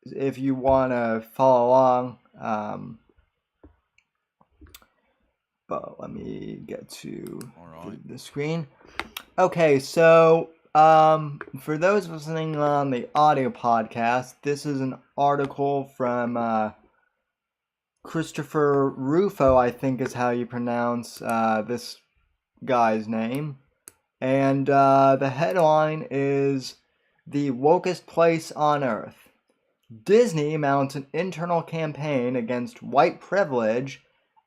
If you want to follow along, but let me get to the screen. Okay, so for those listening on the audio podcast, this is an article from Christopher Rufo, I think is how you pronounce this guy's name. And the headline is "The Wokest Place on Earth. Disney mounts an internal campaign against white privilege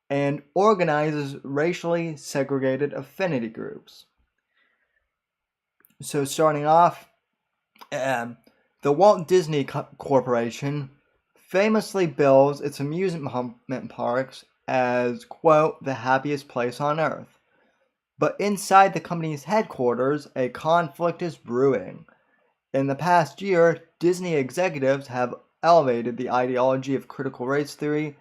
and organizes racially segregated affinity groups." So starting off, the Walt Disney Corporation famously bills its amusement parks as, quote, "the happiest place on earth." But inside the company's headquarters, a conflict is brewing. In the past year, Disney executives have elevated the ideology of critical race theory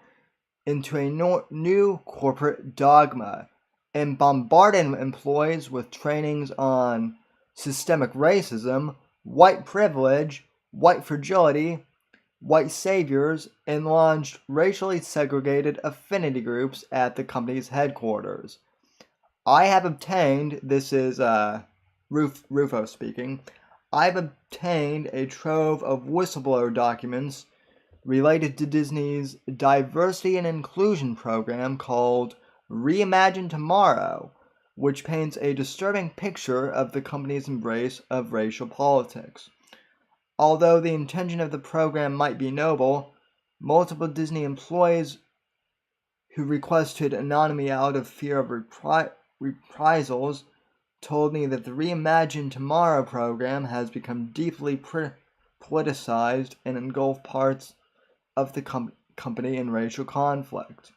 into a new corporate dogma and bombarded employees with trainings on systemic racism, white privilege, white fragility, white saviors, and launched racially segregated affinity groups at the company's headquarters. I have obtained, this is Rufo speaking, I've obtained a trove of whistleblower documents related to Disney's diversity and inclusion program called Reimagine Tomorrow, which paints a disturbing picture of the company's embrace of racial politics. Although the intention of the program might be noble, multiple Disney employees who requested anonymity out of fear of reprisals told me that the Reimagine Tomorrow program has become deeply politicized and engulfed parts of the company in racial conflict.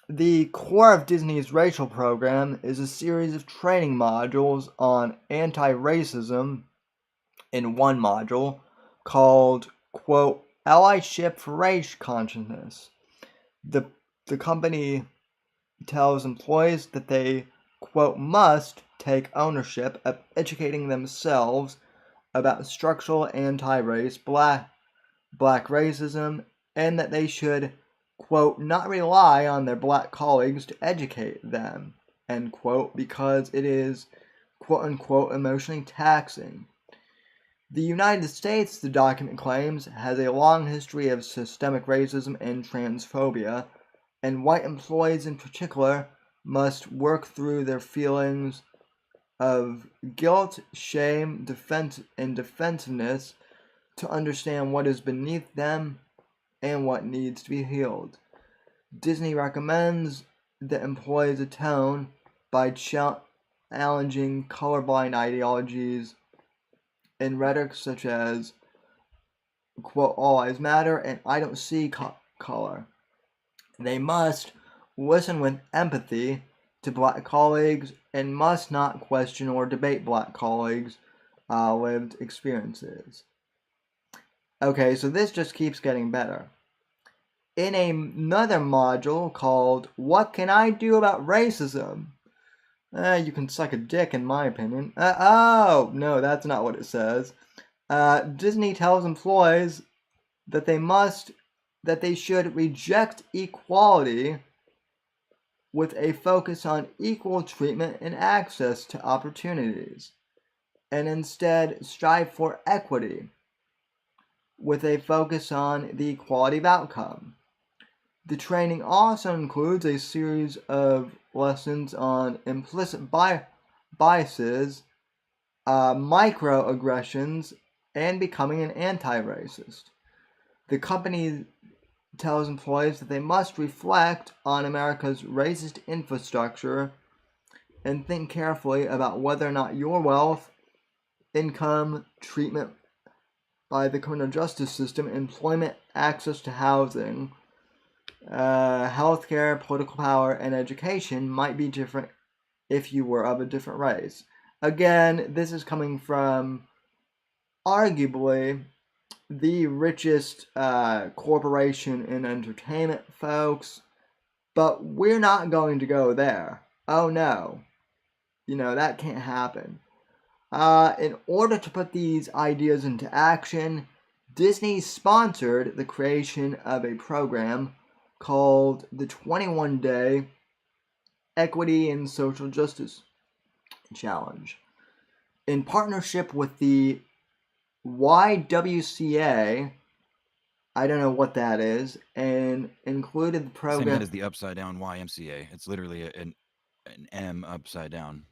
The core of Disney's racial program is a series of training modules on anti-racism in one module called, quote, "Allyship for Race Consciousness." The company tells employees that they, quote, "must take ownership of educating themselves about structural anti-race, black racism, and that they should, quote, "not rely on their black colleagues to educate them," end quote, because it is, quote unquote, emotionally taxing. The United States, the document claims, has a long history of systemic racism and transphobia, and white employees in particular must work through their feelings of guilt, shame, and defensiveness to understand what is beneath them and what needs to be healed. Disney recommends that employees atone by challenging colorblind ideologies and rhetoric such as, quote, "all lives matter" and "I don't see color." They must listen with empathy to black colleagues and must not question or debate black colleagues' lived experiences. Okay, so this just keeps getting better. In another module called "What Can I Do About Racism?" You can suck a dick, in my opinion. No, that's not what it says. Disney tells employees that they should reject equality with a focus on equal treatment and access to opportunities, and instead strive for equity with a focus on the equality of outcome. The training also includes a series of lessons on implicit biases, microaggressions, and becoming an anti-racist. The company tells employees that they must reflect on America's racist infrastructure and think carefully about whether or not your wealth, income, treatment by the criminal justice system, employment, access to housing, healthcare, political power, and education might be different if you were of a different race. Again, this is coming from arguably the richest corporation in entertainment, folks, but we're not going to go there. Oh no. That can't happen. In order to put these ideas into action, Disney sponsored the creation of a program called the 21-Day Equity and Social Justice Challenge. In partnership with the YWCA, I don't know what that is, and included the program. Same as the upside down YMCA. It's literally an M upside down.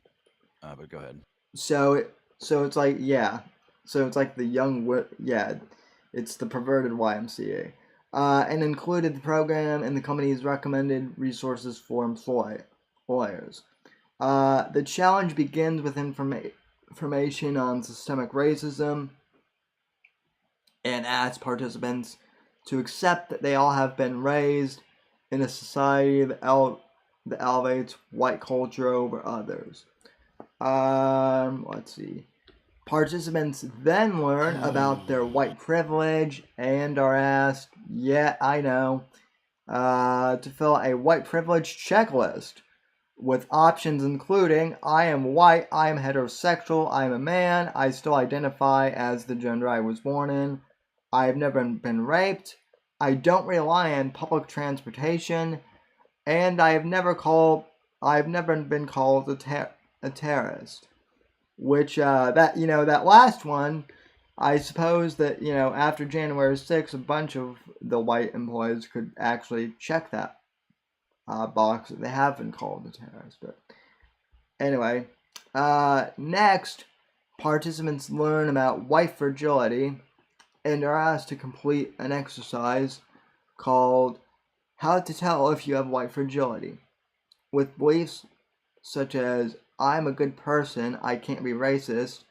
But go ahead. So it's like, yeah. So it's like the it's the perverted YMCA. And included the program and the company's recommended resources for employers. The challenge begins with information on systemic racism and asks participants to accept that they all have been raised in a society that elevates white culture over others. Let's see. Participants then learn about their white privilege and are asked, yeah, I know, to fill out a white privilege checklist with options including I am white, I am heterosexual, I am a man, I still identify as the gender I was born in, I have never been raped, I don't rely on public transportation, and I have never been called a terrorist. Which that last one, I suppose that after January 6th, a bunch of the white employees could actually check that box that they have been called a terrorist. But anyway, next, participants learn about white fragility and are asked to complete an exercise called How to Tell If You Have White Fragility, with beliefs such as I'm a good person, I can't be racist,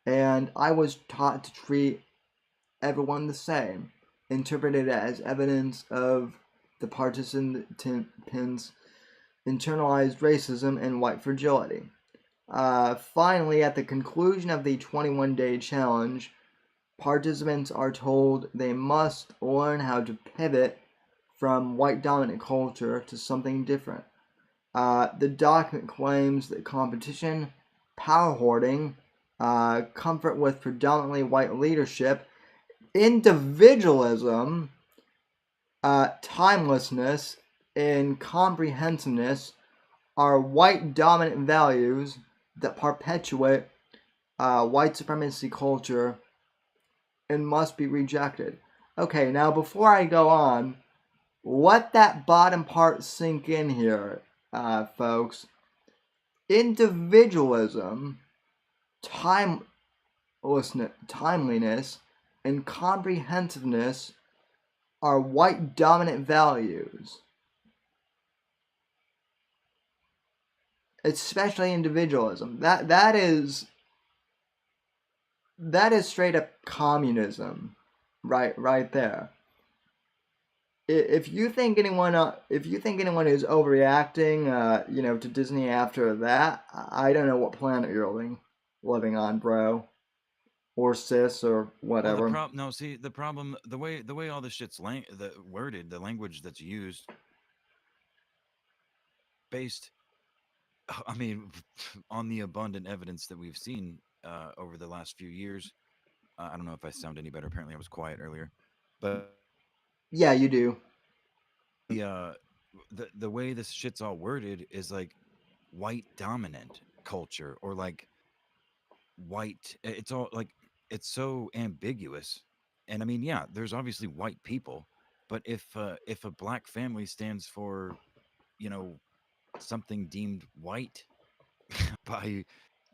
and I was taught to treat everyone the same, interpreted as evidence of the participants' internalized racism and white fragility. Finally, at the conclusion of the 21-day challenge, participants are told they must learn how to pivot from white dominant culture to something different. The document claims that competition, power hoarding, comfort with predominantly white leadership, individualism, timelessness, and comprehensiveness are white dominant values that perpetuate white supremacy culture and must be rejected. Okay, now before I go on, let that bottom part sink in here, folks. Individualism, timeliness, and comprehensiveness are white dominant values. Especially individualism. That is straight up communism, right there. If you think anyone is overreacting, to Disney after that, I don't know what planet you're living on, bro, or sis, or whatever. Well, the problem, the way all this shit's worded, the language that's used, based, I mean, on the abundant evidence that we've seen over the last few years. I don't know if I sound any better. Apparently, I was quiet earlier, but Yeah, you do. The way this shit's all worded is like white dominant culture, or like white. It's all like it's so ambiguous. And I mean, yeah, there's obviously white people, but if a black family stands for, you know, something deemed white by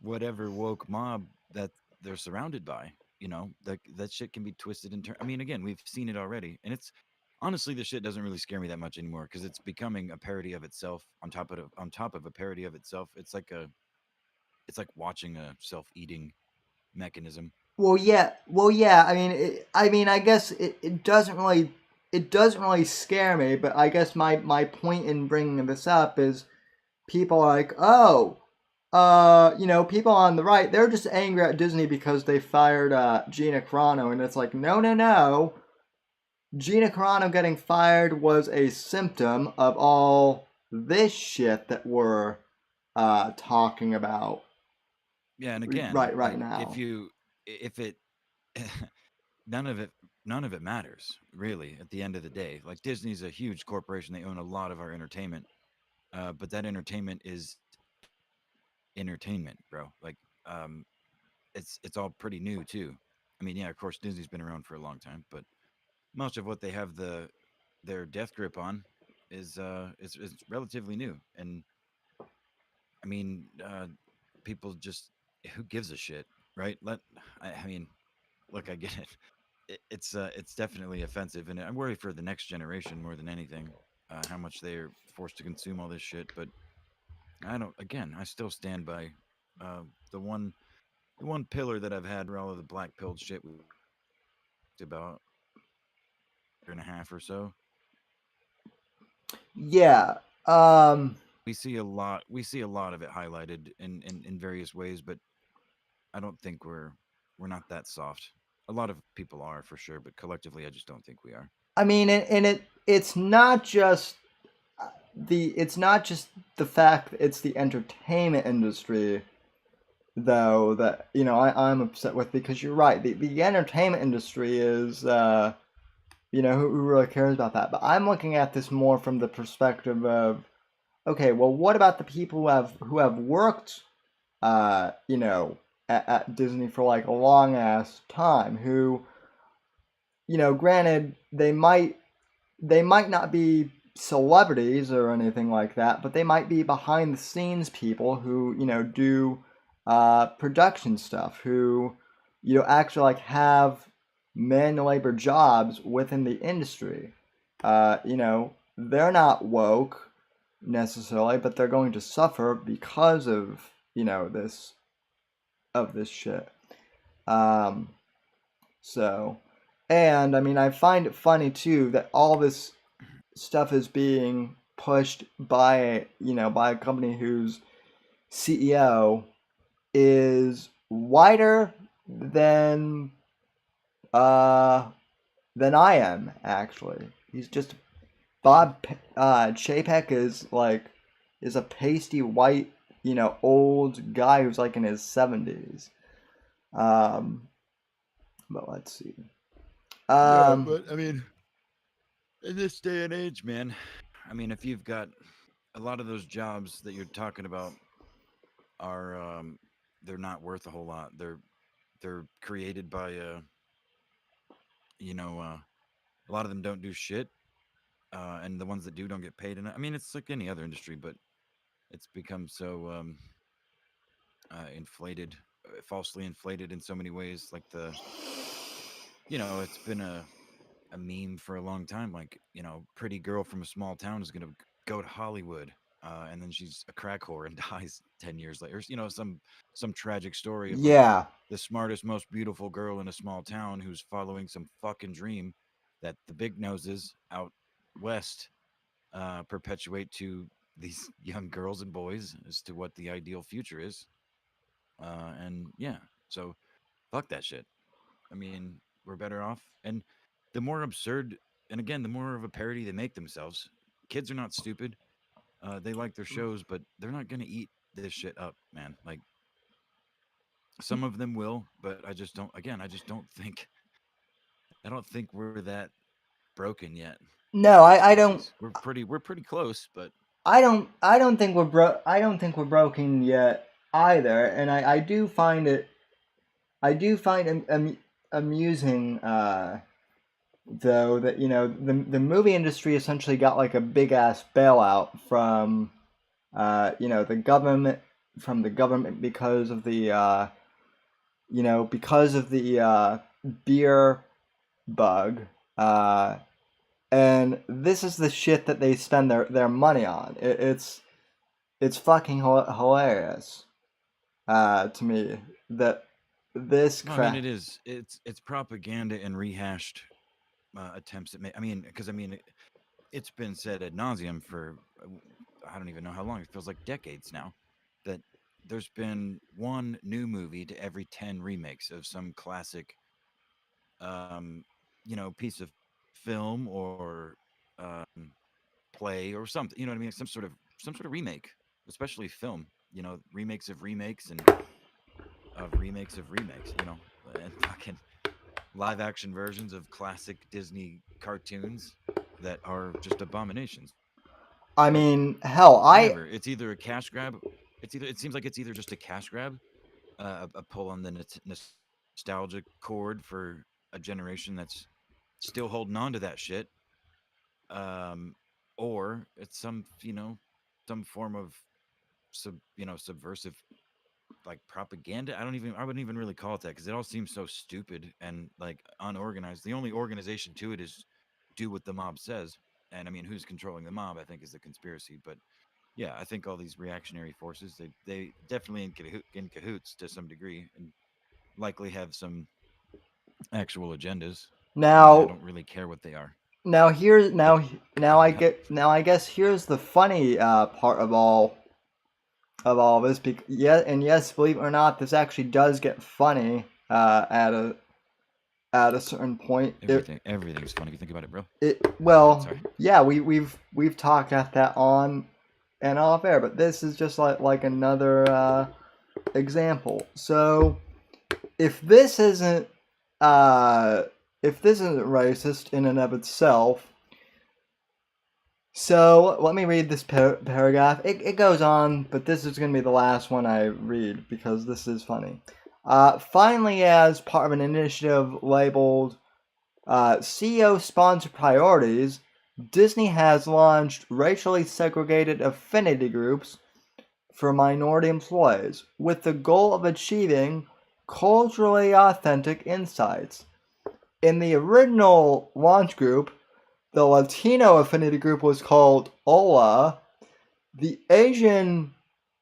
whatever woke mob that they're surrounded by, that shit can be twisted and turned. I mean, again, we've seen it already, and it's honestly, this shit doesn't really scare me that much anymore because it's becoming a parody of itself on top of a parody of itself. It's like watching a self-eating mechanism. Well, yeah. I guess it doesn't really scare me. But I guess my point in bringing this up is people are like, oh, people on the right, they're just angry at Disney because they fired Gina Carano, and it's like, no. Gina Carano getting fired was a symptom of all this shit that we're talking about. Yeah, and again, right like if now. you if it none of it none of it matters really at the end of the day. Like Disney's a huge corporation; they own a lot of our entertainment, but that entertainment is entertainment, bro. Like, um, it's all pretty new too. I mean, yeah, of course, Disney's been around for a long time, but most of what they have their death grip on is relatively new. And I mean, people just who gives a shit, right? I mean, look, I get it. It's definitely offensive, and I'm worried for the next generation more than anything, how much they are forced to consume all this shit. But I don't. Again, I still stand by uh, the one the one pillar that I've had for all of the black pilled shit we talked about year and a half or so. Yeah. Um, We see a lot of it highlighted in various ways, but I don't think we're not that soft. A lot of people are for sure, but collectively I just don't think we are. I mean, and it's not just it's not just the fact that it's the entertainment industry though that I'm upset with, because you're right, the entertainment industry is who really cares about that. But I'm looking at this more from the perspective of, okay, well, what about the people who have worked at Disney for like a long ass time, who, granted, they might not be celebrities or anything like that, but they might be behind the scenes people who do production stuff, who actually like have manual labor jobs within the industry. They're not woke necessarily, but they're going to suffer because of this shit. Um, so, and I mean, I find it funny too that all this stuff is being pushed by a company whose CEO is whiter than uh than I am, actually. He's just Chapek is a pasty white, old guy who's like in his 70s. Um but let's see. Yeah, Um but I mean, in this day and age, man, I mean, if you've got a lot of those jobs that you're talking about are they're not worth a whole lot. They're created by you know a lot of them don't do shit, and the ones that do don't get paid enough. I mean, it's like any other industry, but it's become so inflated, falsely inflated in so many ways. Like it's been a meme for a long time. Like, pretty girl from a small town is gonna go to Hollywood, and then she's a crack whore and dies 10 years later. Some tragic story of like yeah. the smartest, most beautiful girl in a small town who's following some fucking dream that the big noses out west perpetuate to these young girls and boys as to what the ideal future is. And yeah, so fuck that shit. I mean, we're better off. And the more absurd, and again, the more of a parody they make themselves. Kids are not stupid. They like their shows, but they're not gonna eat this shit up, man. Like some of them will, but I just don't. Again, I just don't think. I don't think we're that broken yet No, as a I don't. species. We're pretty close, but I don't think we're broken yet either, and I do find amusing, though, that the movie industry essentially got like a big ass bailout the government because of the beer bug, uh, and this is the shit that they spend their money on. It's fucking hilarious, to me, that this no, I mean crap. it is. It's propaganda and rehashed attempts at. I mean, because I mean, it's been said ad nauseum for I don't even know how long. It feels like decades now that there's been one new movie to every 10 remakes of some classic, um, piece of film or play or something. You know what I mean? Some sort of remake, especially film. Remakes of remakes, and of remakes, you know, and fucking live action versions of classic Disney cartoons that are just abominations. I Like mean, hell, whatever. It's either a cash grab. It seems like it's either just a cash grab, a pull on the nostalgic chord for a generation that's still holding on to that shit, um, or it's some some form of subversive like propaganda. I wouldn't even really call it that because it all seems so stupid and like unorganized. The only organization to it is do what the mob says. And I mean, who's controlling the mob? I think is the conspiracy. But yeah, I think all these reactionary forces they definitely in cahoots to some degree and likely have some actual agendas. I mean, I now don't really care what they are. now here's But now I get now I guess here's the funny part of all this. Yeah, and yes, believe it or not, this actually does get funny at a certain point. everything's funny if you think about it, bro. It Go ahead. well, Sorry. yeah, we've talked at that on and off air, but this is just like another example. So if this isn't uh, if this isn't racist in and of itself, so let me read this paragraph. It goes on, but this is going to be the last one I read because this is funny. Finally, as part of an initiative labeled CEO Sponsored Priorities, Disney has launched racially segregated affinity groups for minority employees with the goal of achieving culturally authentic insights. In the original launch group, the Latino affinity group was called OLA. The Asian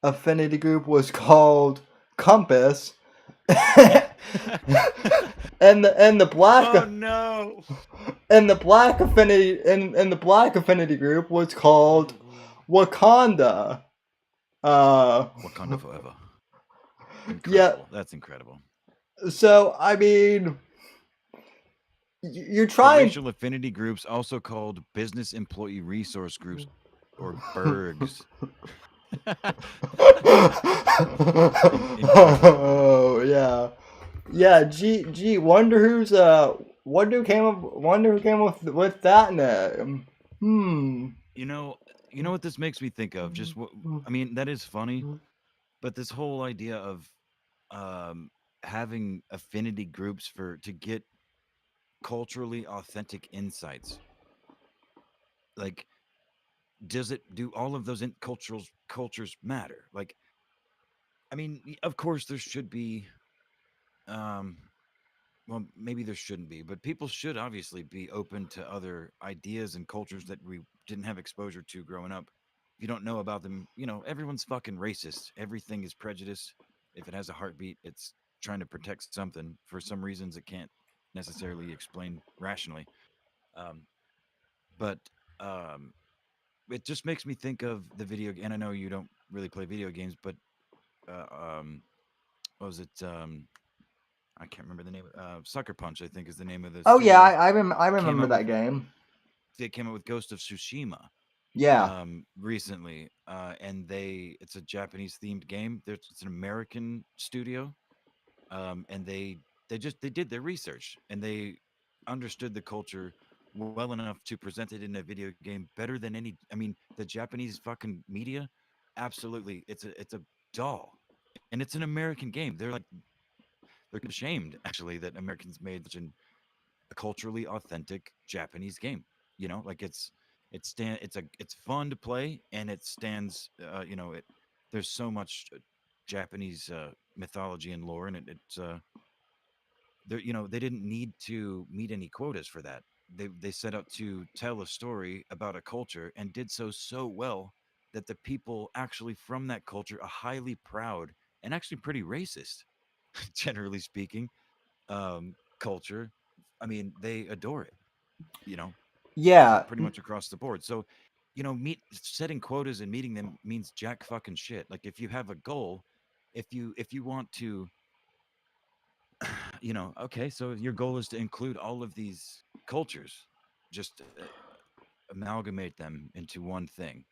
affinity group was called Compass. and the black Oh no! and the black affinity and the black affinity group was called Wakanda. Uh Wakanda forever. yeah, Incredible. That's incredible. so I mean you're The trying. racial affinity groups, also called business employee resource groups or BERGs. Incredible. Oh yeah. Yeah, wonder who came up with that name. Hmm. You know, you know what this makes me think of? Just what I mean, that is funny, but this whole idea of um having affinity groups for to get culturally authentic insights. Like does it do all of those cultures matter? Like I mean, of course there should be um well, maybe there shouldn't be, but people should obviously be open to other ideas and cultures that we didn't have exposure to growing up. If you don't know about them, everyone's fucking racist. Everything is prejudice. If it has a heartbeat, it's trying to protect something. For some reasons, it can't necessarily explain rationally. Um, but um, it just makes me think of the and I know you don't really play video games, but uh, um, what was it? I can't remember the name. Sucker Punch, I think, is the name of the Oh yeah, studio. I Came remember out with that game. they came out with Ghost of Tsushima Yeah. recently, and it's a Japanese themed game. It's an American studio, and they did their research and they understood the culture well enough to present it in a video game better than any. I mean, the Japanese fucking media, absolutely, it's a doll, and it's an American game. They're ashamed actually that Americans made such a culturally authentic Japanese game. Like it's fun to play and it stands. There's so much Japanese mythology and lore, and they didn't need to meet any quotas for that. They set out to tell a story about a culture and did so well that the people actually from that culture are highly proud and actually pretty racist, generally speaking, culture. I mean, they adore it, you know, Yeah. pretty much across the board. So, meet setting quotas and meeting them means jack fucking shit. Like if you have a goal, if you want to, okay, so your goal is to include all of these cultures, just amalgamate them into one thing.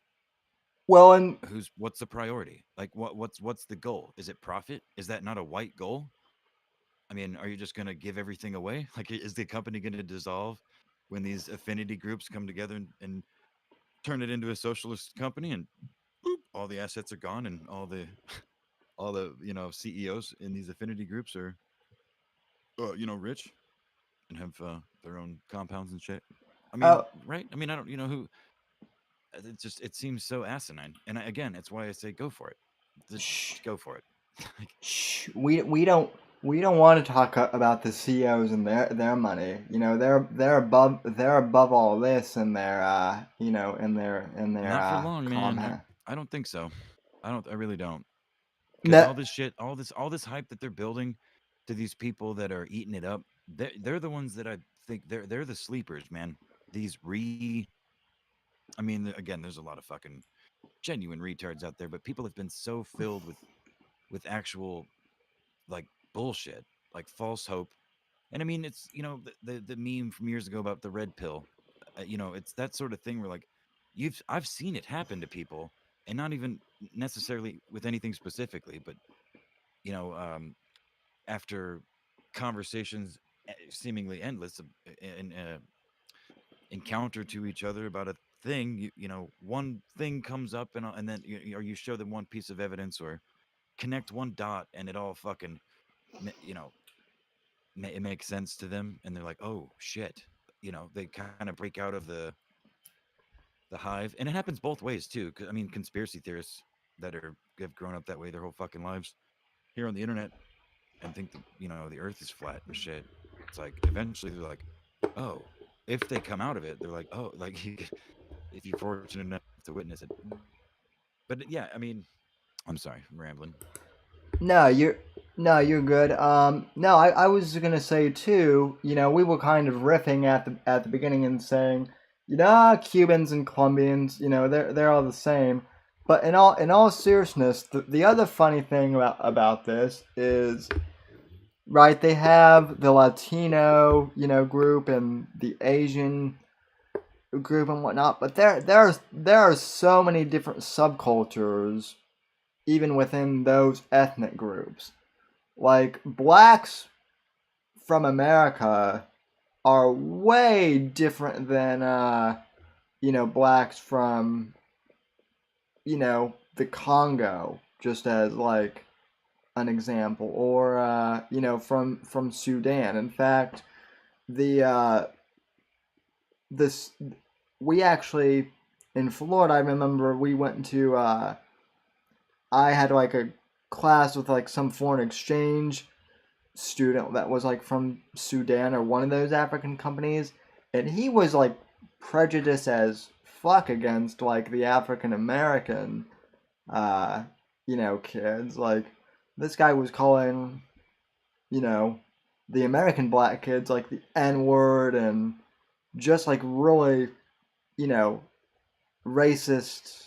Well, and What's the priority? Like what's the goal? Is it profit? Is that not a white goal? I mean, are you just going to give everything away? Like, is the company going to dissolve when these affinity groups come together and turn it into a socialist company and boop, all the assets are gone and all the CEOs in these affinity groups are rich and have their own compounds and shit. I mean, uh, right? I mean, I don't who it seems so asinine. And again, it's why I say go for it. Just shh, go for it. Like, shh, we don't want to talk about the CEOs and their money. They're above all this in their in their not for long, man. compound. I don't think so. I really don't. Because No, all this shit, all this hype that they're building to these people that are eating it up, they're the ones that I think they're the sleepers, man. These I mean, again, there's a lot of fucking genuine retards out there, but people have been so filled with actual like bullshit, like false hope. And I mean, it's the meme from years ago about the red pill. It's that sort of thing where like I've seen it happen to people, and not even necessarily with anything specifically, but you know, um, after conversations seemingly endless in encounter to each other about a thing, one thing comes up and then or you show them one piece of evidence or connect one dot and it all fucking ma- you know it makes sense to them and they're like, oh shit. They kind of break out of the hive, and it happens both ways too. I mean, conspiracy theorists that have grown up that way their whole fucking lives here on the internet and think the earth is flat and shit. It's like eventually they're like, oh, if they come out of it, they're like, oh, like if you're fortunate enough to witness it. But yeah, I mean, I'm sorry, I'm rambling. no, you're good. No, I was gonna say too. We were kind of riffing at the beginning and saying, Cubans and Colombians, they're all the same. But in all seriousness, the other funny thing about this is, right, they have the Latino, group and the Asian group and whatnot, but there are so many different subcultures even within those ethnic groups. Like blacks from America are way different than blacks from the Congo, just as like an example, or from Sudan. In fact, the this we actually in Florida. I remember we went to. I had like a class with like some foreign exchange student that was like from Sudan or one of those African companies, and he was like prejudiced as fuck against like the African American, uh, kids. Like this guy was calling, you know, the American black kids like the N word and just like really, you know, racist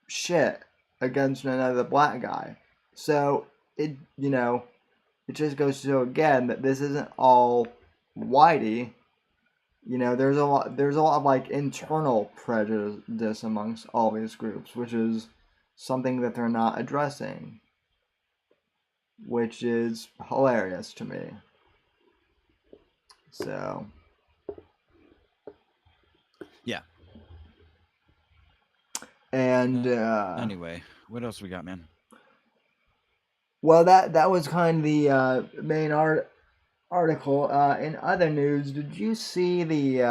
shit against another black guy. So it just goes to show again that this isn't all whitey. There's a lot of like internal prejudice amongst all these groups, which is something that they're not addressing, which is hilarious to me. So Yeah. and Anyway, what else we got, man? well, that was kind of the main article. In other news, did you see the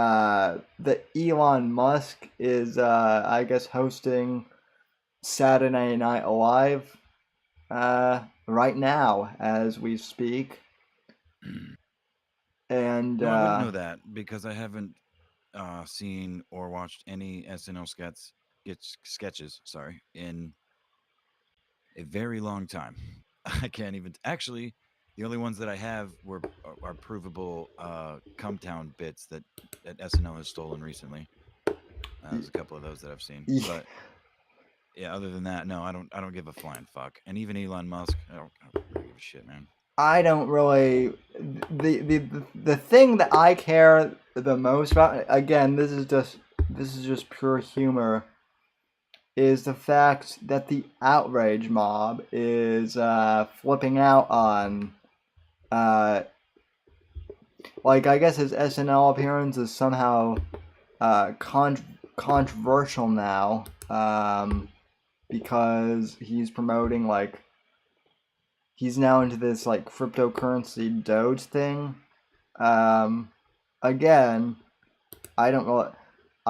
Elon Musk is I guess hosting Saturday Night Live right now as we speak, and No, I wouldn't know that because I haven't seen or watched any SNL sketches. Sorry, in a very long time. I can't even actually. The only ones that I have are provable come town bits that SNL has stolen recently. There's a couple of those that I've seen, but yeah, other than that, no, I don't give a flying fuck. And even Elon Musk, I don't really give a shit, man. I don't really the thing that I care the most about. Again, this is just pure humor. is the fact that the outrage mob is flipping out on, like, I guess his SNL appearance is somehow controversial now, because he's promoting, like, he's now into this, like, cryptocurrency Doge thing. Again, I don't know.